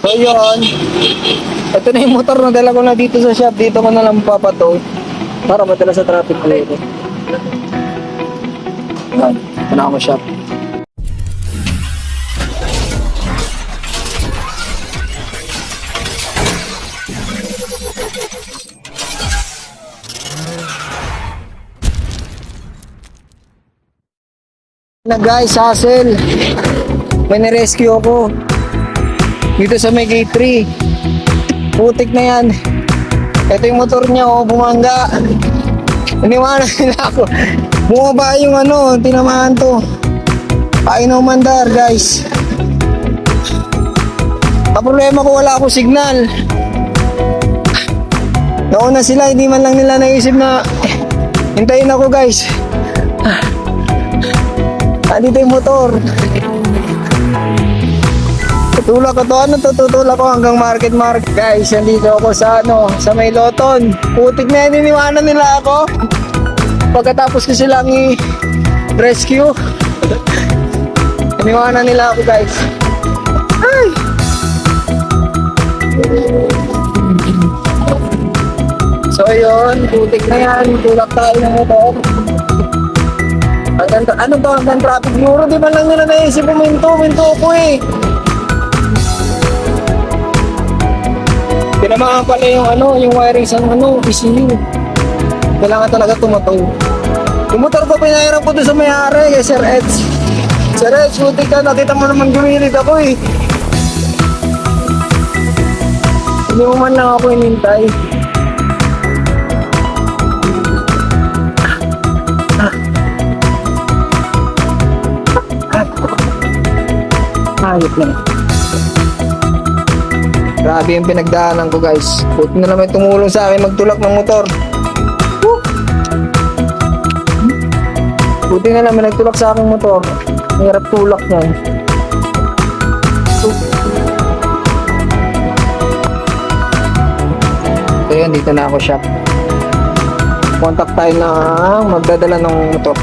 So yun, ito na yung motor na dala ko na dito sa shop. Dito ko na lang papato para madala sa traffic ko dito. Yan, ito na ako shop. Na guys, hassle. May na-rescue ako dito sa may gate 3. Putik na yan. Ito yung motor niya, oh, bumangga. Iniwanan nila ako. Bumaba yung ano, tinamaan to. Painaw mandar guys. Ang problema ko, wala akong signal. Nauna sila, hindi man lang nila naisip na hintayin ako guys. Andito yung motor. Tutulak ko to. Ano to? Tutulak ko hanggang market guys. Andito ako sa ano, sa may Loton. Putik na yan, iniwanan nila ako. Pagkatapos ko silang i-rescue, iniwanan nila ako guys. Ay! So yun, putik na yan. Tulak tayo ng motor. Ano to, hanggang traffic bureau, di ba lang nila naisip minto ko eh. Tinamaan pala yung ano, yung wiring sa ano, ECU. Kailangan talaga tumataw. Yung motor ko, pinahiram ko doon sa may-ari kay Sir Eds. Sir Eds, buti ka, nakita mo naman gumilit ako eh. Hindi mo man lang ako inintay. Hayop na. Grabe yung pinagdaanan ko guys. Buti na lang may tumulong sa akin magtulak ng motor. Buti na lang may nagtulak sa aking motor. Mahirap tulak niya. So yun, dito na ako shop. Contact tayo na magdadala ng motor.